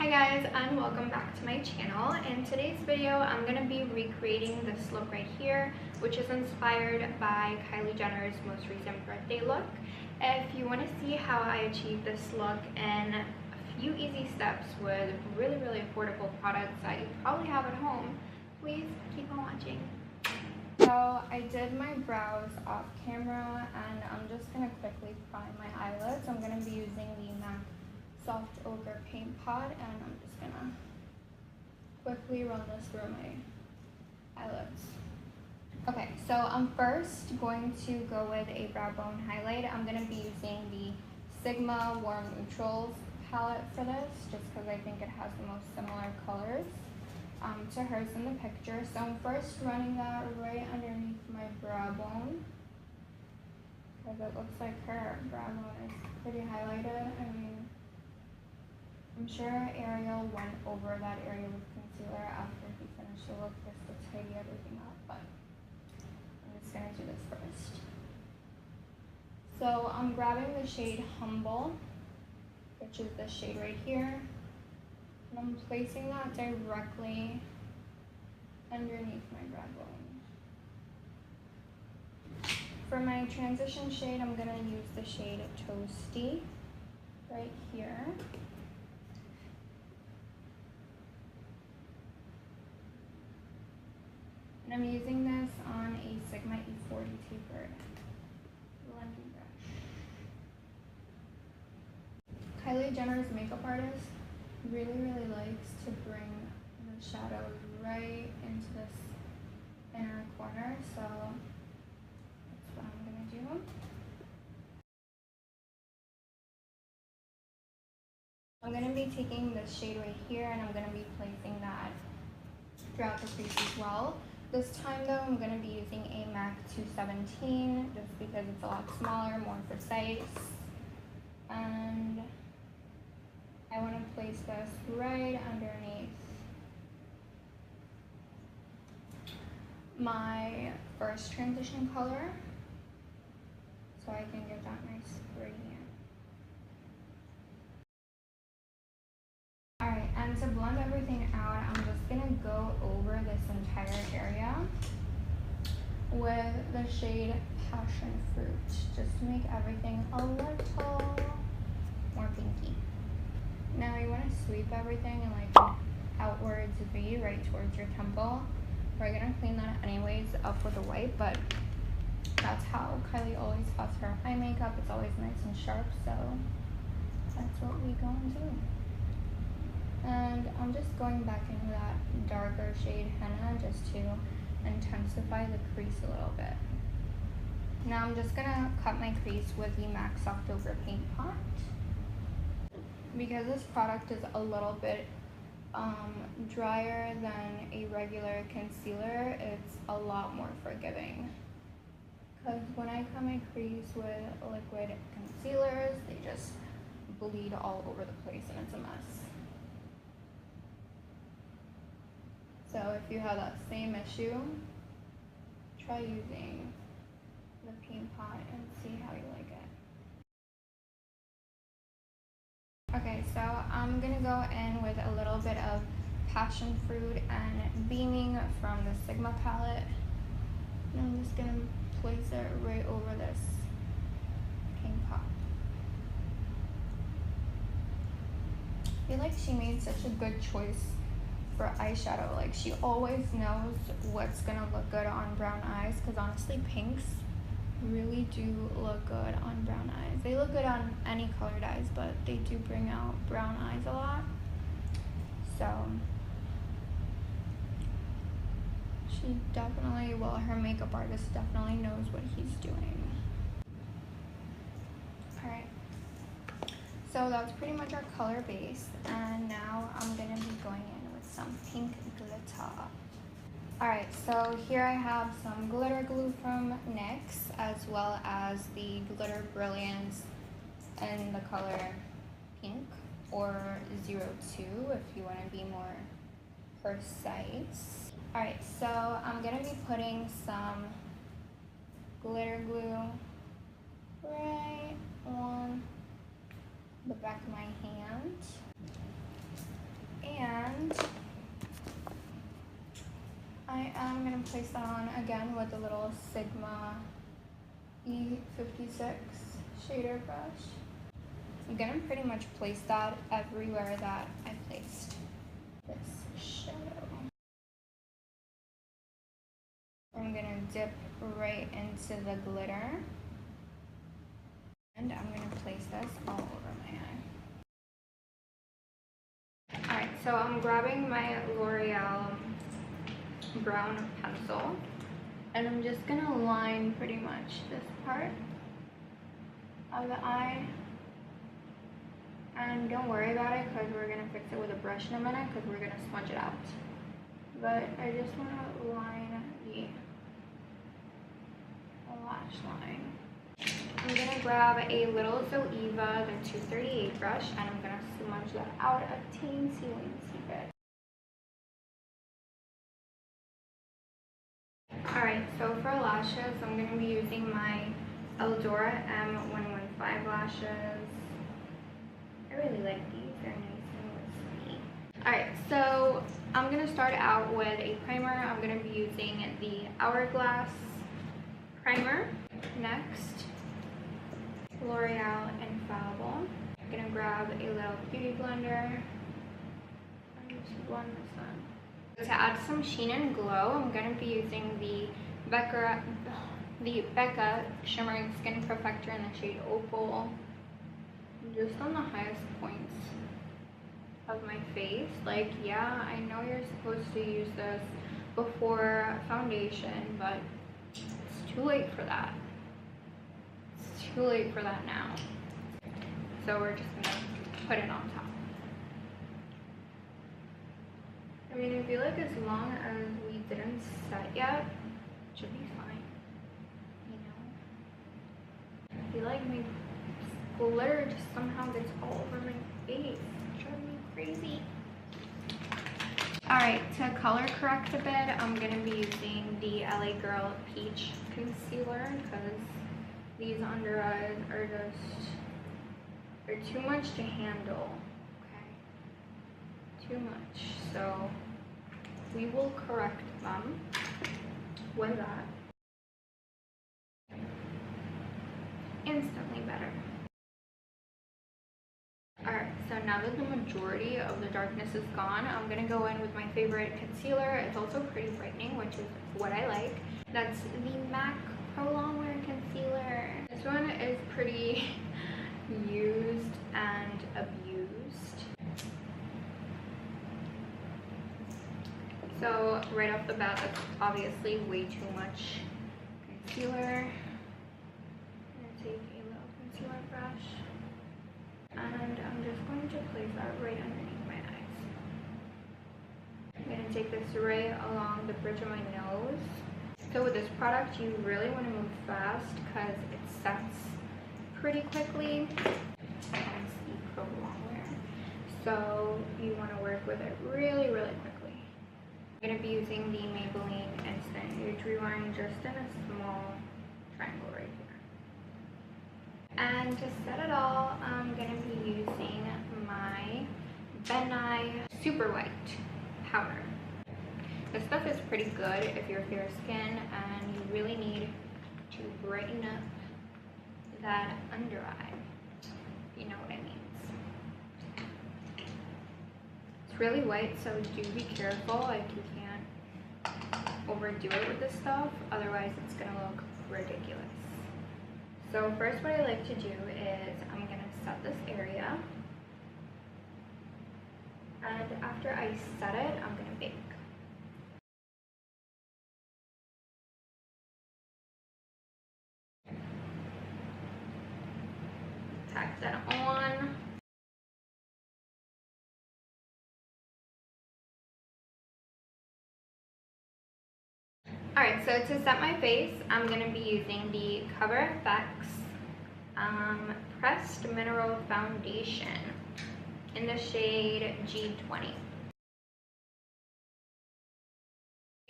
Hi guys, and welcome back to my channel. In today's video, I'm going to be recreating this look right here, which is inspired by Kylie Jenner's most recent birthday look. If you want to see how I achieved this look in a few easy steps with really affordable products that you probably have at home, please keep on watching. So I did my brows off camera, and I'm just going to quickly prime my eyelids. I'm going to be using the MAC Soft Ochre Paint Pot, and I'm just gonna quickly run this through my eyelids. Okay, so I'm first going to go with a brow bone highlight. I'm gonna be using the Sigma Warm Neutrals palette for this, just because I think it has the most similar colors to hers in the picture. So I'm first running that right underneath my brow bone, because it looks like her brow bone is pretty highlighted. I mean, I'm sure Ariel went over that area with concealer after he finished the look just to tidy everything up, but I'm just going to do this first. So I'm grabbing the shade Humble, which is this shade right here, and I'm placing that directly underneath my brow bone. For my transition shade, I'm going to use the shade Toasty right here. And I'm using this on a Sigma E40 tapered blending brush. Kylie Jenner's makeup artist really likes to bring the shadows right into this inner corner, so that's what I'm gonna do. I'm gonna be taking this shade right here, and I'm gonna be placing that throughout the crease as well. This time though, I'm going to be using a MAC 217 just because it's a lot smaller, more precise. And I want to place this right underneath my first transition color so I can get that nice gradient. Alright, and to blend everything out, I'm just going to go over this entire area with the shade Passion Fruit, just to make everything a little more pinky. Now you want to sweep everything in like an outwards V right towards your temple. We're going to clean that anyways up with a wipe, but that's how Kylie always has her eye makeup. It's always nice and sharp, so that's what we go and do. And I'm just going back into that darker shade Henna just to intensify the crease a little bit. Now I'm just gonna cut my crease with the MAC Soft Ochre Paint Pot. Because this product is a little bit drier than a regular concealer, it's a lot more forgiving. Because when I cut my crease with liquid concealers, they just bleed all over the place and it's a mess. So if you have that same issue, try using the paint pot and see how you like it. Okay, so I'm gonna go in with a little bit of Passion Fruit and Beaming from the Sigma palette. And I'm just gonna place it right over this paint pot. I feel like she made such a good choice for eyeshadow. Like, she always knows what's gonna look good on brown eyes, because honestly pinks really do look good on brown eyes. They look good on any colored eyes, but they do bring out brown eyes a lot. So she definitely, well, her makeup artist definitely knows what he's doing. Alright, so that's pretty much our color base, and now I'm gonna be going in some pink glitter. Alright, so here I have some glitter glue from NYX, as well as the Glitter Brilliance in the color pink, or 02 if you want to be more precise. Alright, so I'm going to be putting some glitter glue right on the back of my hand. I'm going to place that on again with a little Sigma E56 shader brush. I'm going to pretty much place that everywhere that I placed this shadow. I'm going to dip right into the glitter. And I'm going to place this all over my eye. Alright, so I'm grabbing my L'Oreal brown pencil. And I'm just going to line pretty much this part of the eye. And don't worry about it because we're going to fix it with a brush in a minute because we're going to smudge it out. But I just want to line the lash line. I'm going to grab a little Zoeva, the 238 brush, and I'm going to smudge that out a teensy bit. Alright, so for lashes, I'm going to be using my Eldora M115 lashes. I really like these, they're nice and wispy. Alright, so I'm going to start out with a primer. I'm going to be using the Hourglass primer. Next, L'Oreal Infallible. I'm going to grab a little beauty blender and just blend this on. To add some sheen and glow, I'm going to be using the Becca Shimmering Skin Perfector in the shade Opal. Just on the highest points of my face. Like, yeah, I know you're supposed to use this before foundation, but it's too late for that. It's too late for that now. So we're just gonna put it on top. I mean, I feel like as long as we didn't set yet, it should be fine. You know? I feel like my glitter just somehow gets all over my face. It's driving me crazy. Alright, to color correct a bit, I'm going to be using the LA Girl Peach Concealer because these under eyes are just, they're too much to handle. Okay? Too much. So we will correct them with that. Instantly better. Alright, so now that the majority of the darkness is gone, I'm going to go in with my favorite concealer. It's also pretty brightening, which is what I like. That's the MAC Pro Longwear Concealer. This one is pretty used and abused. So right off the bat, that's obviously way too much concealer. I'm going to take a little concealer brush. And I'm just going to place that right underneath my eyes. I'm going to take this right along the bridge of my nose. So with this product, you really want to move fast because it sets pretty quickly. Hence the Pro Longwear. So you want to work with it really, really quickly. I'm going to be using the Maybelline Instant Age Rewind just in a small triangle right here. And to set it all, I'm going to be using my Benai Super White powder. This stuff is pretty good if you're fair skin and you really need to brighten up that under eye, if you know what I mean. It's really white, so do be careful. Like, you can't overdo it with this stuff, otherwise it's going to look ridiculous. So first what I like to do is I'm going to set this area, and after I set it, I'm going to bake. Tack that on. Alright, so to set my face, I'm going to be using the Cover FX Pressed Mineral Foundation in the shade G20.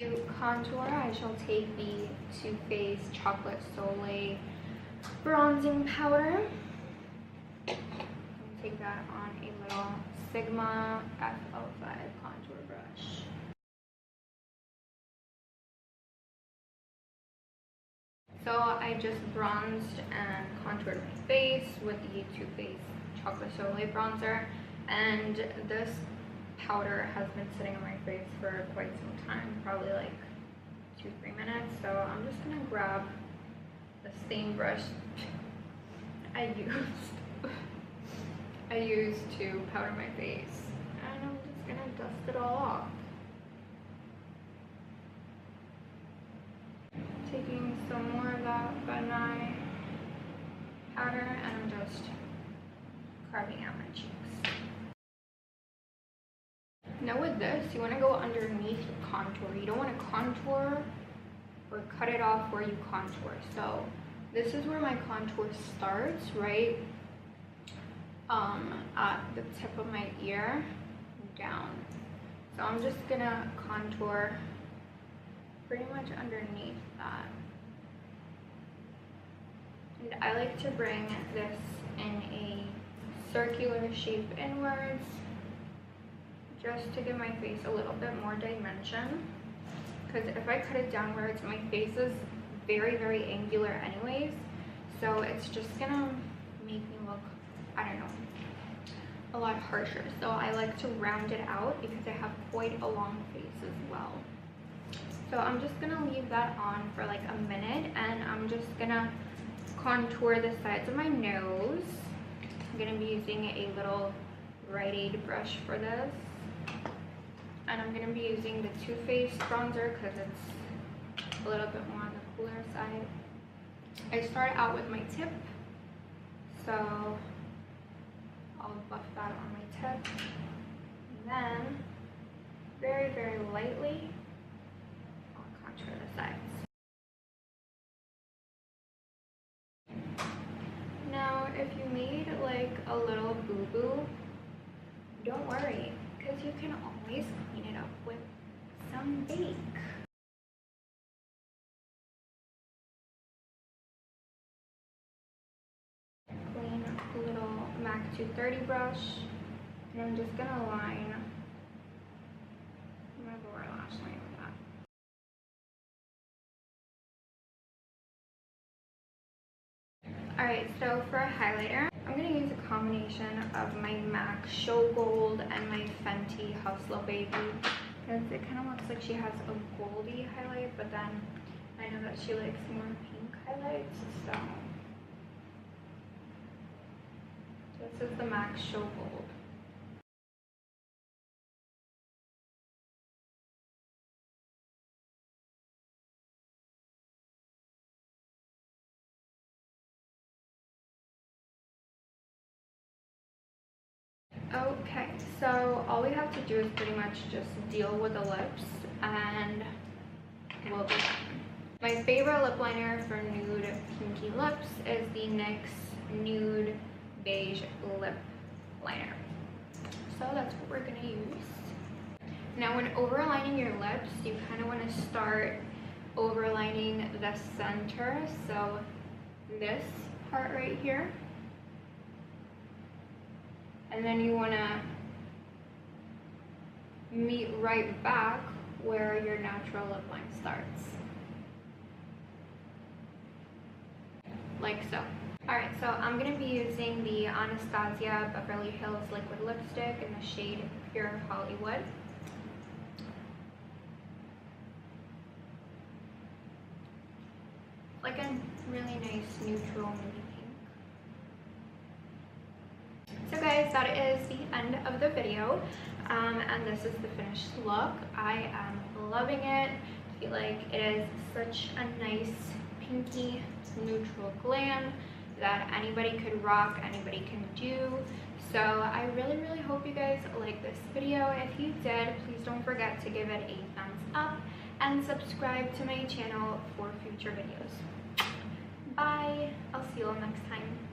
To contour, I shall take the Too Faced Chocolate Soleil Bronzing Powder. And take that on a little Sigma F05 contour brush. So I just bronzed and contoured my face with the Too Faced Chocolate Soliel bronzer, and this powder has been sitting on my face for quite some time, probably like 2-3 minutes. So I'm just gonna grab the same brush I used to powder my face, and I'm just gonna dust it all off. Taking some more of that Fenty powder, and I'm just carving out my cheeks. Now with this, you want to go underneath your contour. You don't want to contour or cut it off where you contour. So this is where my contour starts, right at the tip of my ear down. So I'm just gonna contour pretty much underneath that. And I like to bring this in a circular shape inwards, just to give my face a little bit more dimension. Because if I cut it downwards, my face is very, very angular anyways. So it's just gonna make me look, I don't know, a lot harsher. So I like to round it out because I have quite a long face as well. So I'm just gonna leave that on for like a minute, and I'm just gonna contour the sides of my nose. I'm gonna be using a little Rite Aid brush for this. And I'm gonna be using the Too Faced bronzer because it's a little bit more on the cooler side. I start out with my tip, so I'll buff that on my tip. And then, very, very lightly, contour the sides. Now, if you made like a little boo-boo, don't worry, because you can always clean it up with some bake. Clean little MAC 230 brush, and I'm just gonna line my lower lash line with that. Alright, so for a highlighter, I'm going to use a combination of my MAC Show Gold and my Fenty Hustle Baby. Because it kind of looks like she has a goldy highlight, but then I know that she likes more pink highlights, so this is the MAC Show Gold. Okay, so all we have to do is pretty much just deal with the lips, and we'll be done. My favorite lip liner for nude pinky lips is the NYX Nude Beige Lip Liner. So that's what we're gonna use. Now when overlining your lips, you kind of want to start overlining the center, so this part right here. And then you want to meet right back where your natural lip line starts. Like so. Alright, so I'm going to be using the Anastasia Beverly Hills Liquid Lipstick in the shade Pure Hollywood. Like a really nice neutral nudie pink. So guys, that is the end of the video, and this is the finished look. I am loving it. I feel like it is such a nice pinky neutral glam that anybody could rock, anybody can do. So I really, really hope you guys like this video. If you did, please don't forget to give it a thumbs up and subscribe to my channel for future videos. Bye! I'll see you all next time.